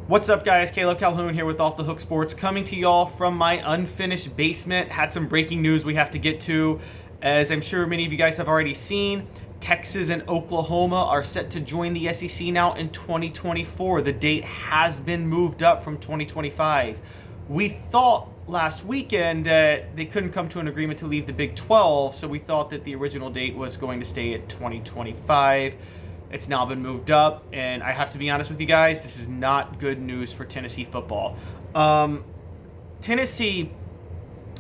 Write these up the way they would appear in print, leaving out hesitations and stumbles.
What's up, guys? Calhoun here with Off the Hook Sports, coming to y'all from my unfinished basement. Had some breaking news we have to get to. As I'm sure many of you guys have already seen, Texas and Oklahoma are set to join the SEC now in 2024. The date has been moved up from 2025. We thought last weekend that they couldn't come to an agreement to leave the Big 12, so we thought that the original date was going to stay at 2025. It's now been moved up, and I have to be honest with you guys, this is not good news for Tennessee football. Tennessee,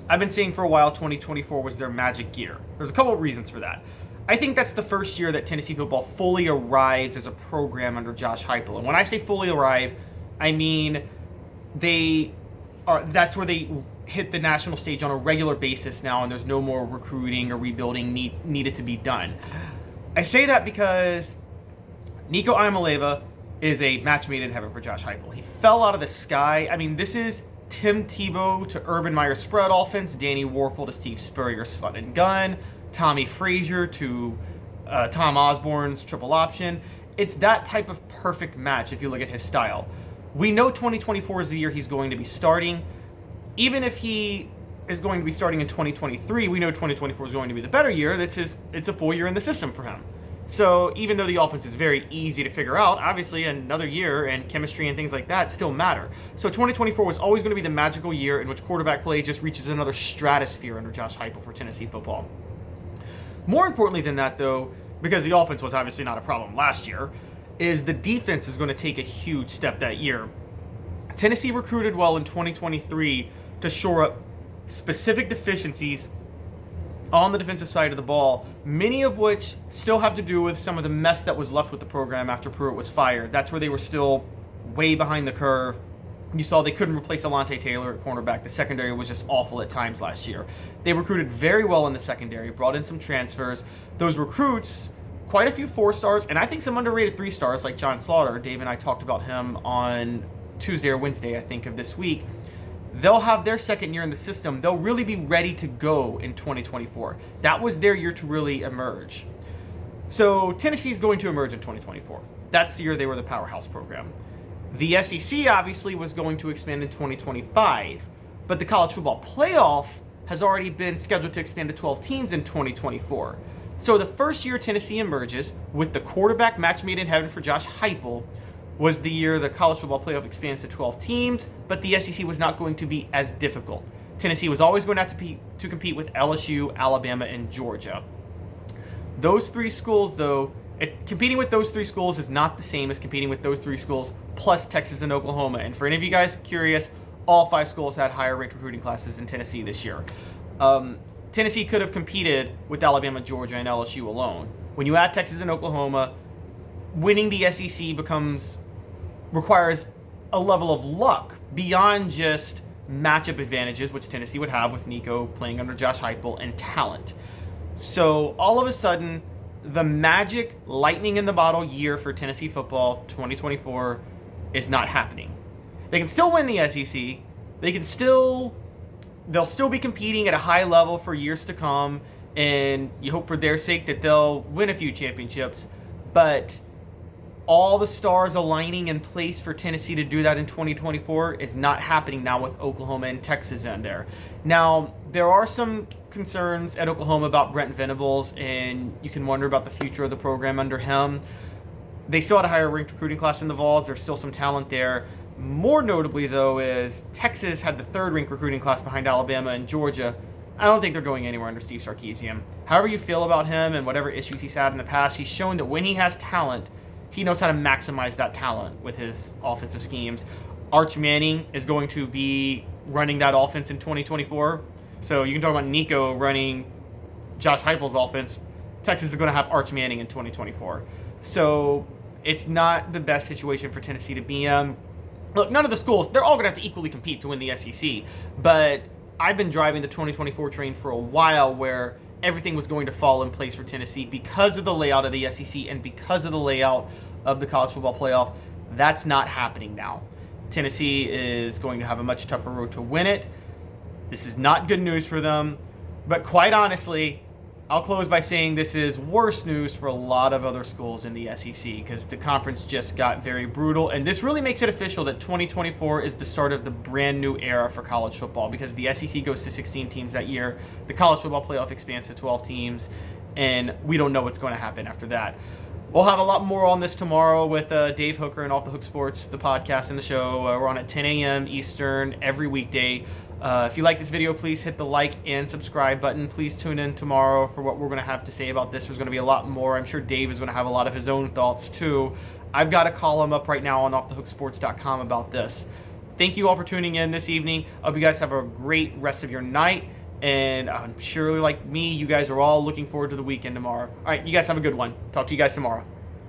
I've been saying for a while 2024 was their magic year. There's a couple of reasons for that. I think that's the first year that Tennessee football fully arrives as a program under Josh Heupel. And when I say fully arrive, I mean that's where they hit the national stage on a regular basis now, and there's no more recruiting or rebuilding needed to be done. I say that because Nico Iamaleava is a match made in heaven for Josh Heupel. He fell out of the sky. I mean, this is Tim Tebow to Urban Meyer spread offense, Danny Warfel to Steve Spurrier's fun and gun, Tommy Frazier to Tom Osborne's triple option. It's that type of perfect match if you look at his style. We know 2024 is the year he's going to be starting. Even if he is going to be starting in 2023, we know 2024 is going to be the better year. It's a full year in the system for him. So even though the offense is very easy to figure out, obviously another year and chemistry and things like that still matter. So 2024 was always going to be the magical year in which quarterback play just reaches another stratosphere under Josh Heupel for Tennessee football. More importantly than that, though, because the offense was obviously not a problem last year, is the defense is going to take a huge step that year. Tennessee recruited well in 2023 to shore up specific deficiencies on the defensive side of the ball, many of which still have to do with some of the mess that was left with the program after Pruitt was fired. That's where they were still way behind the curve. You saw they couldn't replace Alontae Taylor at cornerback. The secondary was just awful at times last year. They recruited very well in the secondary, brought in some transfers. Those recruits, quite a few 4-stars, and I think some underrated 3-stars like John Slaughter. Dave and I talked about him on Tuesday or Wednesday, I think, of this week. They'll have their second year in the system. They'll really be ready to go in 2024. That was their year to really emerge. So Tennessee is going to emerge in 2024. That's the year they were the powerhouse program. The SEC obviously was going to expand in 2025, but the college football playoff has already been scheduled to expand to 12 teams in 2024. So the first year Tennessee emerges with the quarterback match made in heaven for Josh Heupel was the year the college football playoff expands to 12 teams, but the SEC was not going to be as difficult. Tennessee was always going to have to compete with LSU, Alabama, and Georgia. Those three schools, though, competing with those three schools is not the same as competing with those three schools plus Texas and Oklahoma. And for any of you guys curious, all 5 schools had higher ranked recruiting classes in Tennessee this year. Tennessee could have competed with Alabama, Georgia, and LSU alone. When you add Texas and Oklahoma, winning the SEC requires a level of luck beyond just matchup advantages, which Tennessee would have with Nico playing under Josh Heupel, and talent. So all of a sudden, the magic lightning in the bottle year for Tennessee football 2024 is not happening. They can still win the SEC. They'll still be competing at a high level for years to come, and you hope for their sake that they'll win a few championships, but all the stars aligning in place for Tennessee to do that in 2024 is not happening now with Oklahoma and Texas in there. Now, there are some concerns at Oklahoma about Brent Venables, and you can wonder about the future of the program under him. They still had a higher ranked recruiting class in the Vols. There's still some talent there. More notably, though, is Texas had the 3rd ranked recruiting class behind Alabama and Georgia. I don't think they're going anywhere under Steve Sarkisian. However you feel about him and whatever issues he's had in the past, he's shown that when he has talent, he knows how to maximize that talent with his offensive schemes. Arch Manning is going to be running that offense in 2024. So you can talk about Nico running Josh Heupel's offense. Texas is going to have Arch Manning in 2024. So it's not the best situation for Tennessee to be in. Look, none of the schools, they're all going to have to equally compete to win the SEC. But I've been driving the 2024 train for a while where everything was going to fall in place for Tennessee because of the layout of the SEC and because of the layout of the college football playoff. That's not happening now. Tennessee is going to have a much tougher road to win it. This is not good news for them. But quite honestly, I'll close by saying this is worse news for a lot of other schools in the SEC because the conference just got very brutal. And this really makes it official that 2024 is the start of the brand new era for college football because the SEC goes to 16 teams that year. The college football playoff expands to 12 teams, and we don't know what's going to happen after that. We'll have a lot more on this tomorrow with Dave Hooker and Off the Hook Sports, the podcast and the show. We're on at 10 a.m. Eastern every weekday. If you like this video, please hit the like and subscribe button. Please tune in tomorrow for what we're going to have to say about this. There's going to be a lot more. I'm sure Dave is going to have a lot of his own thoughts too. I've got a column up right now on offthehooksports.com about this. Thank you all for tuning in this evening. I hope you guys have a great rest of your night. And I'm sure, like me, you guys are all looking forward to the weekend tomorrow. All right, you guys have a good one. Talk to you guys tomorrow.